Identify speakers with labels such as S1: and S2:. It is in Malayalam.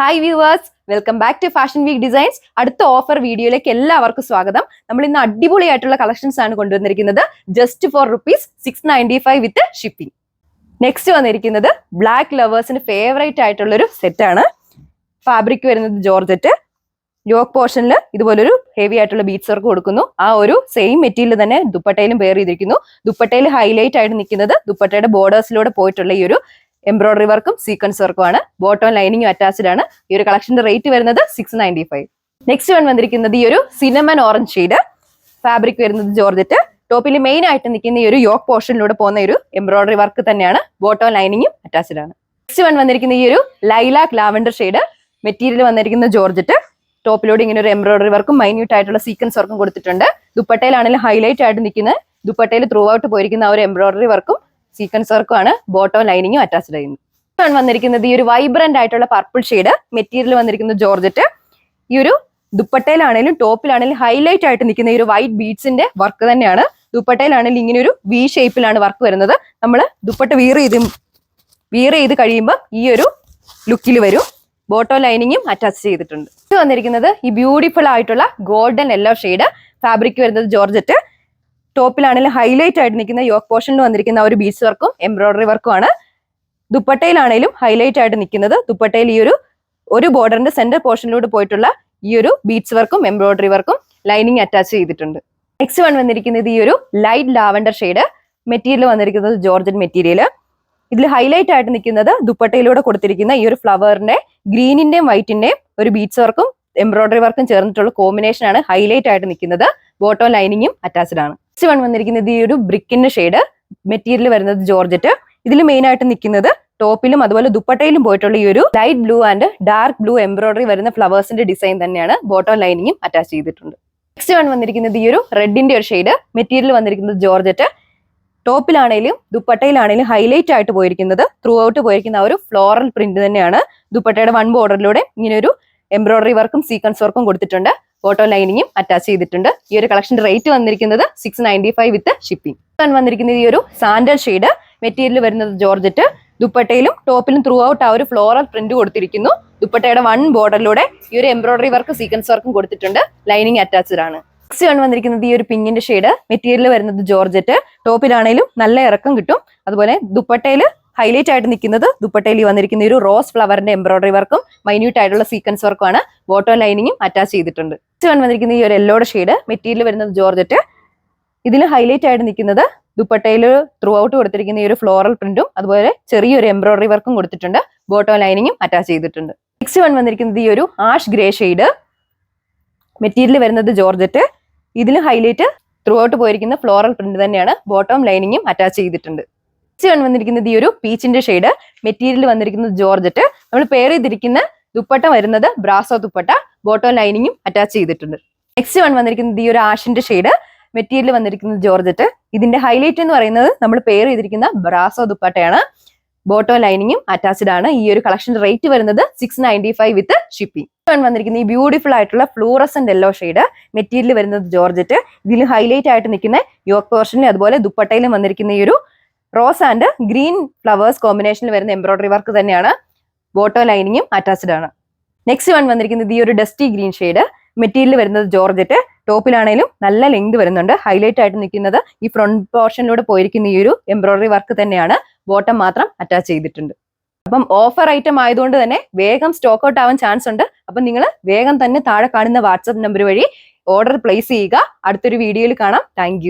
S1: Hi viewers, welcome back to fashion week designs. അടുത്ത ഓഫർ വീഡിയോയിലേക്ക് എല്ലാവർക്കും സ്വാഗതം. നമ്മൾ ഇന്ന് അടിപൊളിയായിട്ടുള്ള കളക്ഷൻസ് ആണ് കൊണ്ടുവന്നിരിക്കുന്നത്. Just for ₹695 with shipping. Next വന്നിരിക്കുന്നത് ബ്ലാക്ക് ലവേഴ്സിന് ഫേവറേറ്റ് ആയിട്ടുള്ള ഒരു സെറ്റ് ആണ്. ഫാബ്രിക് വരുന്നത് ജോർജറ്റ്. യോക്ക് പോർഷനിൽ ഇതുപോലൊരു ഹെവി ആയിട്ടുള്ള ബീഡ്സ് വർക്ക് കൊടുക്കുന്നു. ആ ഒരു സെയിം മെറ്റീരിയൽ തന്നെ ദുപ്പട്ടയിലും പെയർ ചെയ്തിരിക്കുന്നു. ദുപ്പട്ടയിൽ ഹൈലൈറ്റ് ആയിട്ട് നിൽക്കുന്നത് ദുപ്പട്ടയുടെ ബോർഡേഴ്സിലൂടെ പോയിട്ടുള്ള ഈ ഒരു എംബ്രോയിഡറി വർക്കും സീക്വൻസ് വർക്കും ആണ്. ബോട്ടം ലൈനിങ്ങും അറ്റാച്ച്ഡ് ആണ്. ഈ ഒരു കളക്ഷന്റെ റേറ്റ് വരുന്നത് $695. നെക്സ്റ്റ് വൺ വന്നിരിക്കുന്നത് ഈ ഒരു സിനമൺ ഓറഞ്ച് ഷെയ്ഡ്. ഫാബ്രിക് വരുന്നത് ജോർജറ്റ്. ടോപ്പിൽ മെയിൻ ആയിട്ട് നിൽക്കുന്ന ഈ ഒരു യോക്ക് പോർഷനിലൂടെ പോകുന്ന ഒരു എംബ്രോയിഡറി വർക്ക് തന്നെയാണ്. ബോട്ടം ലൈനിങ്ങും അറ്റാച്ച്ഡ് ആണ്. നെക്സ്റ്റ് വൺ വന്നിരിക്കുന്ന ഈ ഒരു ലൈലാക്ക് ലാവൻഡർ ഷെയ്ഡ്. മെറ്റീരിയൽ വന്നിരിക്കുന്ന ജോർജറ്റ്. ടോപ്പിലൂടെ ഇങ്ങനെ ഒരു എംബ്രോയിഡറി വർക്കും മൈന്യൂട്ട് ആയിട്ടുള്ള സീക്വൻസ് വർക്കും കൊടുത്തിട്ടുണ്ട്. ദുപ്പട്ടയിലാണെങ്കിലും ഹൈലൈറ്റ് ആയിട്ട് നിൽക്കുന്ന ദുപ്പട്ടയിൽ ത്രൂ ഔട്ട് പോയിരിക്കുന്ന ആ ഒരു എംബ്രോയിഡറി വർക്കും സീക്വൻസ് വർക്കും ആണ്. ബോട്ടം ലൈനിങ്ങും അറ്റാച്ച്ഡ് ചെയ്യുന്നത്. വന്നിരിക്കുന്നത് ഈ ഒരു വൈബ്രന്റ് ആയിട്ടുള്ള പർപ്പിൾ ഷെയ്ഡ്. മെറ്റീരിയൽ വന്നിരിക്കുന്നത് ജോർജറ്റ്. ഈ ഒരു ദുപ്പട്ടയിലാണെങ്കിലും ടോപ്പിലാണെങ്കിലും ഹൈലൈറ്റ് ആയിട്ട് നിൽക്കുന്ന ഈ ഒരു വൈറ്റ് ബീഡ്സിന്റെ വർക്ക് തന്നെയാണ്. ദുപ്പട്ടയിലാണെങ്കിലും ഇങ്ങനെ ഒരു വി ഷേപ്പിലാണ് വർക്ക് വരുന്നത്. നമ്മൾ ദുപ്പട്ട വീർ ചെയ്ത് കഴിയുമ്പോൾ ഈ ഒരു ലുക്കിൽ വരും. ബോട്ടം ലൈനിങ്ങും അറ്റാച്ച് ചെയ്തിട്ടുണ്ട്. ഇത് വന്നിരിക്കുന്നത് ഈ ബ്യൂട്ടിഫുൾ ആയിട്ടുള്ള ഗോൾഡൻ യെല്ലോ ഷെയ്ഡ്. ഫാബ്രിക് വരുന്നത് ജോർജറ്റ്. ടോപ്പിലാണെങ്കിലും ഹൈലൈറ്റ് ആയിട്ട് നിൽക്കുന്ന യോക്ക് പോർഷനിൽ വന്നിരിക്കുന്ന ഒരു ബീഡ്സ് വർക്കും എംബ്രോയിഡറി വർക്കും ആണ്. ദുപ്പട്ടയിലാണെങ്കിലും ഹൈലൈറ്റ് ആയിട്ട് നിൽക്കുന്നത് ദുപ്പട്ടയിൽ ഈ ഒരു ബോർഡറിന്റെ സെന്റർ പോർഷനിലൂടെ പോയിട്ടുള്ള ഈ ഒരു ബീഡ്സ് വർക്കും എംബ്രോയിഡറി വർക്കും ലൈനിങ് അറ്റാച്ച് ചെയ്തിട്ടുണ്ട്. നെക്സ്റ്റ് വൺ വന്നിരിക്കുന്നത് ഈ ഒരു ലൈറ്റ് ലാവൻഡർ ഷെയ്ഡ്. മെറ്റീരിയൽ വന്നിരിക്കുന്നത് ജോർജറ്റ് മെറ്റീരിയൽ. ഇതിൽ ഹൈലൈറ്റ് ആയിട്ട് നിൽക്കുന്നത് ദുപ്പട്ടയിലൂടെ കൊടുത്തിരിക്കുന്ന ഈ ഒരു ഫ്ലവറിന്റെ ഗ്രീനിന്റെയും വൈറ്റിന്റെയും ഒരു ബീഡ്സ് വർക്കും എംബ്രോയിഡറി വർക്കും ചേർന്നിട്ടുള്ള കോമ്പിനേഷൻ ആണ് ഹൈലൈറ്റ് ആയിട്ട് നിൽക്കുന്നത്. ബോട്ടം ലൈനിങ്ങും അറ്റാച്ച്ഡ് ആണ്. നെക്സ്റ്റ് വൺ വന്നിരിക്കുന്നത് ഈ ഒരു ബ്രിക്കിന്റെ ഷെയ്ഡ്. മെറ്റീരിയൽ വരുന്നത് ജോർജറ്റ്. ഇതിൽ മെയിൻ ആയിട്ട് നിൽക്കുന്നത് ടോപ്പിലും അതുപോലെ ദുപ്പട്ടയിലും പോയിട്ടുള്ള ഈ ഒരു light blue and dark blue embroidery വരുന്ന ഫ്ലവേഴ്സിന്റെ ഡിസൈൻ തന്നെയാണ്. ബോട്ടം ലൈനിങ്ങും അറ്റാച്ച് ചെയ്തിട്ടുണ്ട്. നെക്സ്റ്റ് വൺ വന്നിരിക്കുന്നത് ഈ ഒരു റെഡിന്റെ ഒരു ഷെയ്ഡ്. മെറ്റീരിയൽ വന്നിരിക്കുന്നത് ജോർജറ്റ്. ടോപ്പിലാണെങ്കിലും ദുപ്പട്ടയിലാണെങ്കിലും ഹൈലൈറ്റ് ആയിട്ട് പോയിരിക്കുന്നത് ത്രൂ ഔട്ട് പോയിരിക്കുന്ന ആ ഒരു ഫ്ലോറൽ പ്രിന്റ് തന്നെയാണ്. ദുപ്പട്ടയുടെ വൺ ബോർഡറിലൂടെ ഇങ്ങനെ ഒരു എംബ്രോയിഡറി വർക്കും സീക്വൻസ് വർക്കും കൊടുത്തിട്ടുണ്ട്. ബോട്ടം ലൈനിങ്ങും അറ്റാച്ച് ചെയ്തിട്ടുണ്ട്. ഈ ഒരു കളക്ഷന്റെ റേറ്റ് വന്നിരിക്കുന്നത് $695 വിത്ത് ഷിപ്പിംഗ്. വന്നിരിക്കുന്നത് ഈ ഒരു സാൻഡൽ ഷെയ്ഡ്. മെറ്റീരിയൽ വരുന്നത് ജോർജറ്റ്. ദുപ്പട്ടയിലും ടോപ്പിലും ത്രൂ ഔട്ട് ആ ഒരു ഫ്ലോറൽ പ്രിന്റ് കൊടുത്തിരിക്കുന്നു. ദുപ്പട്ടയുടെ വൺ ബോർഡറിലൂടെ ഈ ഒരു എംബ്രോയിഡറി വർക്ക് സീക്വൻസ് വർക്കും കൊടുത്തിട്ടുണ്ട്. ലൈനിങ് അറ്റാച്ച്ഡ് ആണ്. നെക്സ്റ്റ് വൺ വന്നിരിക്കുന്നത് ഈ ഒരു പിങ്കിന്റെ ഷെയ്ഡ്. മെറ്റീരിയൽ വരുന്നത് ജോർജറ്റ്. ടോപ്പിലാണെങ്കിലും നല്ല ഇറക്കം കിട്ടും. അതുപോലെ ദുപ്പട്ടയിൽ ഹൈലൈറ്റ് ആയിട്ട് നിൽക്കുന്നത് ദുപ്പട്ടയിൽ വന്നിരിക്കുന്ന ഒരു റോസ് ഫ്ലവറിന്റെ എംബ്രോയിഡറി വർക്കും മൈന്യൂട്ട് ആയിട്ടുള്ള സീക്വൻസ് വർക്കും ആണ്. ബോട്ടം ലൈനിങ്ങും അറ്റാച്ച് ചെയ്തിട്ടുണ്ട്. നെക്സ്റ്റ് വൺ വന്നിരിക്കുന്ന ഈ ഒരു യെല്ലോയുടെ ഷെയ്ഡ്. മെറ്റീരിയൽ വരുന്നത് ജോർജറ്റ്. ഇതിൽ ഹൈലൈറ്റ് ആയിട്ട് നിൽക്കുന്നത് ദുപ്പട്ടയിൽ ത്രൂ ഔട്ട് കൊടുത്തിരിക്കുന്ന ഈ ഒരു ഫ്ലോറൽ പ്രിന്റും അതുപോലെ ചെറിയൊരു എംബ്രോയിഡറി വർക്കും കൊടുത്തിട്ടുണ്ട്. ബോട്ടം ലൈനിങ്ങും അറ്റാച്ച് ചെയ്തിട്ടുണ്ട്. നെക്സ്റ്റ് വൺ വന്നിരിക്കുന്നത് ഈ ഒരു ആഷ് ഗ്രേ ഷെയ്ഡ്. മെറ്റീരിയൽ വരുന്നത് ജോർജറ്റ്. ഇതിൽ ഹൈലൈറ്റ് ത്രൂ ഔട്ട് പോയിരിക്കുന്ന ഫ്ലോറൽ പ്രിന്റ് തന്നെയാണ്. ബോട്ടം ലൈനിങ്ങും അറ്റാച്ച് ചെയ്തിട്ടുണ്ട്. നെക്സ്റ്റ് വൺ വന്നിരിക്കുന്നത് ഈ ഒരു പീച്ചിന്റെ ഷെയ്ഡ്. മെറ്റീരിയൽ വന്നിരിക്കുന്നത് ജോർജറ്റ്. നമ്മൾ പെയർ ചെയ്തിരിക്കുന്ന ദുപ്പട്ട വരുന്നത് ബ്രാസോ ദുപ്പട്ട. ബോട്ടം ലൈനിങ്ങും അറ്റാച്ച് ചെയ്തിട്ടുണ്ട്. നെക്സ്റ്റ് വൺ വന്നിരിക്കുന്നത് ഈ ഒരു ആഷിന്റെ ഷെയ്ഡ്. മെറ്റീരിയൽ വന്നിരിക്കുന്നത് ജോർജറ്റ്. ഇതിന്റെ ഹൈലൈറ്റ് എന്ന് പറയുന്നത് നമ്മൾ പെയർ ചെയ്തിരിക്കുന്ന ബ്രാസോ ദുപ്പട്ടയാണ്. ബോട്ടം ലൈനിങ്ങും അറ്റാച്ച്ഡ് ആണ്. ഈ ഒരു കളക്ഷന്റെ റേറ്റ് വരുന്നത് $695 വിത്ത് ഷിപ്പിംഗ്. വന്നിരിക്കുന്ന ഈ ബ്യൂട്ടിഫുൾ ആയിട്ടുള്ള ഫ്ലൂറസന്റ് യെല്ലോ ഷെയ്ഡ്. മെറ്റീരിയൽ വരുന്നത് ജോർജറ്റ്. ഇതിൽ ഹൈലൈറ്റ് ആയിട്ട് നിൽക്കുന്ന യോക്ക് പോർഷനിൽ അതുപോലെ ദുപ്പട്ടയിലും വന്നിരിക്കുന്ന ഈ ഒരു റോസ് ആൻഡ് ഗ്രീൻ ഫ്ലവേഴ്സ് കോമ്പിനേഷനിൽ വരുന്ന എംബ്രോയിഡറി വർക്ക് തന്നെയാണ്. ബോട്ടം ലൈനിങ്ങും അറ്റാച്ച്ഡ് ആണ്. നെക്സ്റ്റ് വൺ വന്നിരിക്കുന്നത് ഈ ഒരു ഡസ്റ്റി ഗ്രീൻ ഷെയ്ഡ്. മെറ്റീരിയൽ വരുന്നത് ജോർജറ്റ്. ടോപ്പിലാണെങ്കിലും നല്ല ലെങ്ത് വരുന്നുണ്ട്. ഹൈലൈറ്റ് ആയിട്ട് നിൽക്കുന്നത് ഈ ഫ്രണ്ട് പോർഷനിലൂടെ പോയിരിക്കുന്ന ഈ ഒരു എംബ്രോയിഡറി വർക്ക് തന്നെയാണ്. ബോട്ടം മാത്രം അറ്റാച്ച് ചെയ്തിട്ടുണ്ട്. അപ്പം ഓഫർ ഐറ്റം ആയതുകൊണ്ട് തന്നെ വേഗം സ്റ്റോക്ക് ഔട്ട് ആവാൻ ചാൻസ് ഉണ്ട്. അപ്പം നിങ്ങൾ വേഗം തന്നെ താഴെ കാണുന്ന വാട്സ്ആപ്പ് നമ്പർ വഴി ഓർഡർ പ്ലേസ് ചെയ്യുക. അടുത്തൊരു വീഡിയോയിൽ കാണാം. താങ്ക്